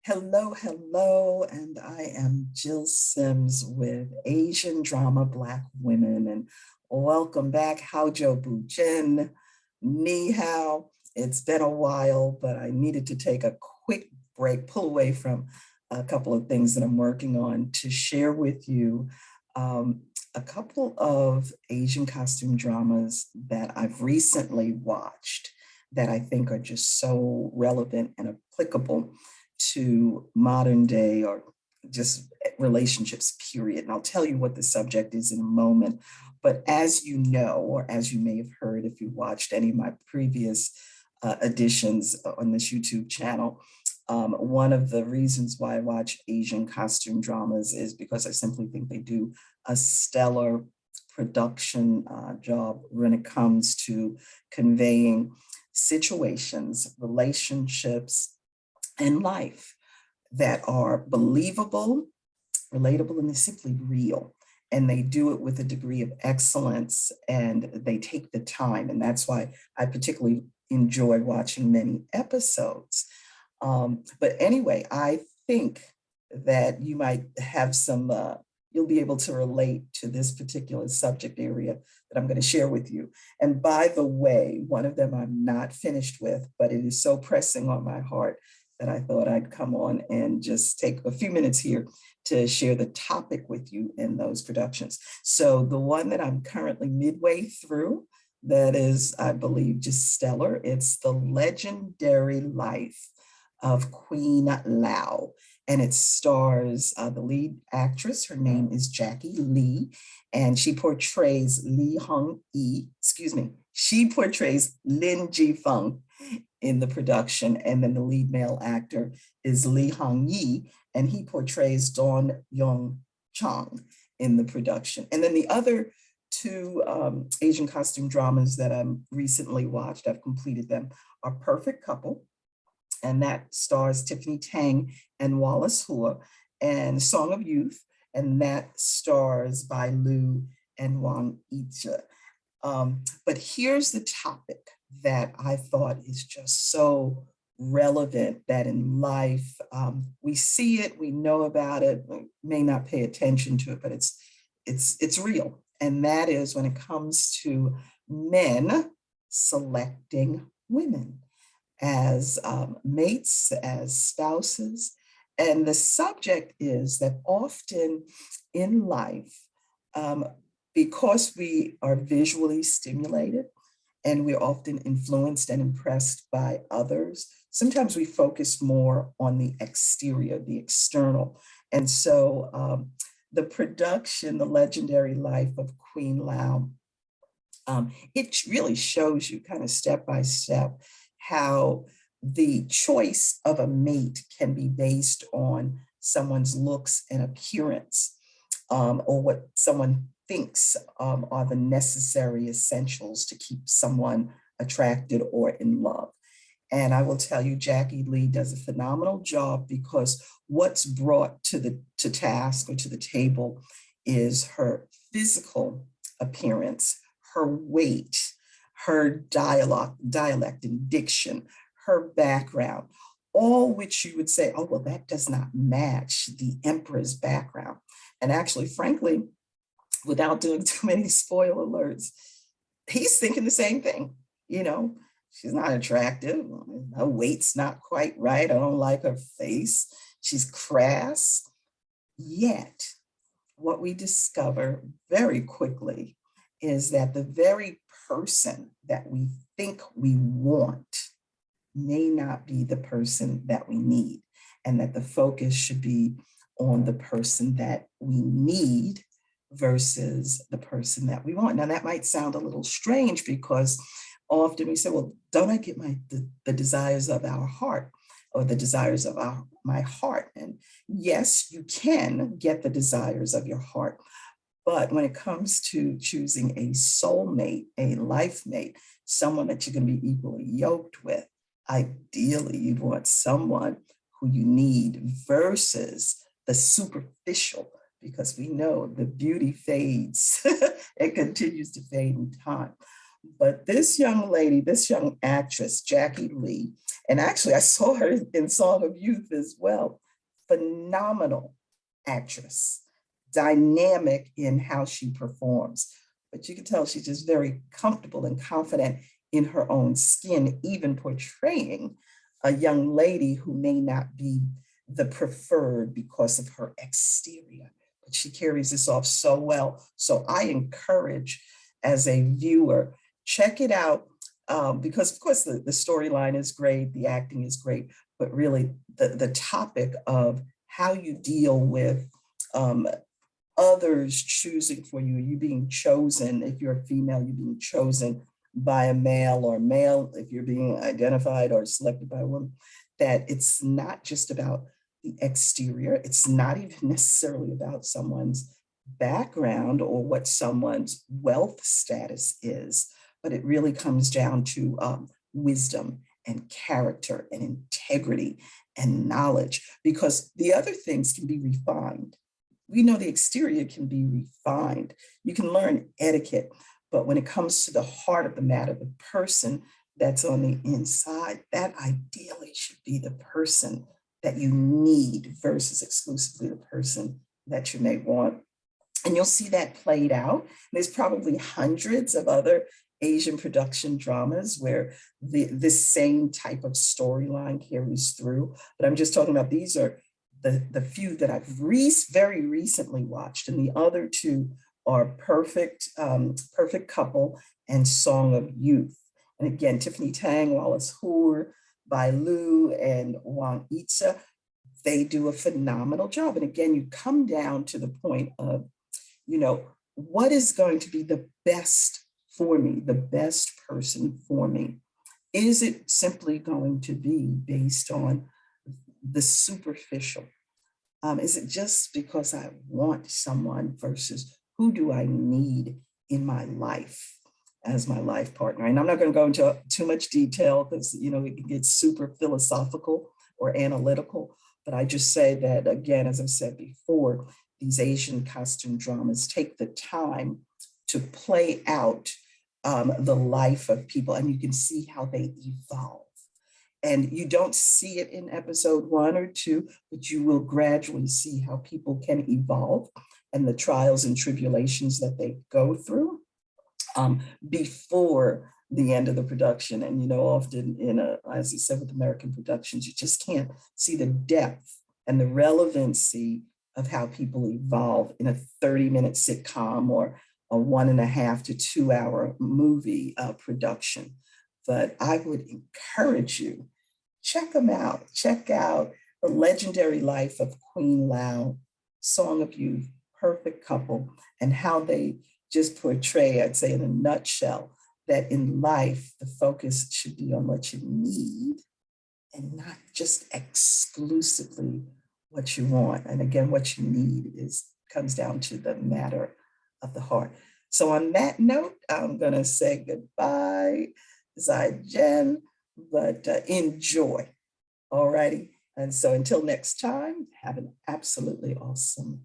Hello, hello, and I am Jill Sims with Asian Drama Black Women, and welcome back. Howjo Bujin, Ni hao. It's been a while, but I needed to take a quick break, pull away from a couple of things that I'm working on to share with you a couple of Asian costume dramas that I've recently watched that I think are just so relevant and applicable to modern day or just relationships, period. And I'll tell you what the subject is in a moment. But as you know, or as you may have heard if you watched any of my previous editions on this YouTube channel, one of the reasons why I watch Asian costume dramas is because I simply think they do a stellar production job when it comes to conveying situations, relationships, and life that are believable, relatable, and they're simply real. And they do it with a degree of excellence and they take the time. And that's why I particularly enjoy watching many episodes. But anyway, I think that you might have you'll be able to relate to this particular subject area that I'm going to share with you. And by the way, one of them I'm not finished with, but it is so pressing on my heart that I thought I'd come on and just take a few minutes here to share the topic with you in those productions. So the one that I'm currently midway through, that is, I believe, just stellar. It's The Legendary Life of Queen Lao. And it stars the lead actress. Her name is Jackie Lee, and she portrays she portrays Liu Jin Feng in the production. And then the lead male actor is Li Hongyi, and he portrays Duan Yun Zhang in the production. And then the other two Asian costume dramas that I'm recently watched, I've completed them, are Perfect Couple, and that stars Tiffany Tang and Wallace Hua, and Song of Youth, and that stars Bai Lu and Wang Yizhe. But here's the topic that I thought is just so relevant, that in life, we see it, we know about it, we may not pay attention to it, but it's real. And that is when it comes to men selecting women as mates, as spouses. And the subject is that often in life, because we are visually stimulated and we're often influenced and impressed by others, sometimes we focus more on the exterior, the external. And so the production, The Legendary Life of Queen Lao, it really shows you kind of step by step how the choice of a mate can be based on someone's looks and appearance, or what someone thinks are the necessary essentials to keep someone attracted or in love. And I will tell you, Jackie Lee does a phenomenal job, because what's brought to task or to the table is her physical appearance, her weight, her dialect and diction, her background, all which you would say, oh, well, that does not match the emperor's background. And actually, frankly, without doing too many spoiler alerts, he's thinking the same thing. You know, she's not attractive. Her weight's not quite right. I don't like her face. She's crass. Yet, what we discover very quickly is that the very person that we think we want may not be the person that we need, and that the focus should be on the person that we need versus the person that we want. Now, that might sound a little strange, because often we say, well, don't I get the desires of our heart, or the desires of my heart? And yes, you can get the desires of your heart. But when it comes to choosing a soulmate, a life mate, someone that you're going to be equally yoked with, ideally you'd want someone who you need versus the superficial, because we know the beauty fades. It continues to fade in time. But this young lady, this young actress, Jackie Lee, and actually I saw her in Song of Youth as well, phenomenal actress, dynamic in how she performs. But you can tell she's just very comfortable and confident in her own skin, even portraying a young lady who may not be the preferred because of her exterior. But she carries this off so well. So I encourage, as a viewer, check it out, because of course the storyline is great, the acting is great, but really the topic of how you deal with others choosing for you, you being chosen, if you're a female, you're being chosen by a male, or male, if you're being identified or selected by a woman, that it's not just about the exterior. It's not even necessarily about someone's background or what someone's wealth status is, but it really comes down to wisdom and character and integrity and knowledge, because the other things can be refined. We know the exterior can be refined. You can learn etiquette, but when it comes to the heart of the matter, the person that's on the inside, that ideally should be the person that you need versus exclusively the person that you may want. And you'll see that played out. There's probably hundreds of other Asian production dramas where this same type of storyline carries through. But I'm just talking about, these are the few that I've very recently watched, and the other two are Perfect Couple and Song of Youth. And again, Tiffany Tang, Wallace Hoore, Bai Lu, and Wang Yitze, they do a phenomenal job. And again, you come down to the point of, what is going to be the best for me, the best person for me? Is it simply going to be based on the superficial? Is it just because I want someone versus who do I need in my life as my life partner? And I'm not going to go into too much detail because, it can get super philosophical or analytical, but I just say that, again, as I've said before, these Asian costume dramas take the time to play out the life of people, and you can see how they evolve. And you don't see it in episode 1 or 2, but you will gradually see how people can evolve and the trials and tribulations that they go through before the end of the production. And, often as you said, with American productions, you just can't see the depth and the relevancy of how people evolve in a 30-minute sitcom or a 1.5 to 2 hour movie production. But I would encourage you, check them out. Check out The Legendary Life of Queen Lao, Song of Youth, Perfect Couple, and how they just portray, I'd say in a nutshell, that in life, the focus should be on what you need and not just exclusively what you want. And again, what you need comes down to the matter of the heart. So on that note, I'm gonna say goodbye, Zai Jen, but enjoy, all righty? And so until next time, have an absolutely awesome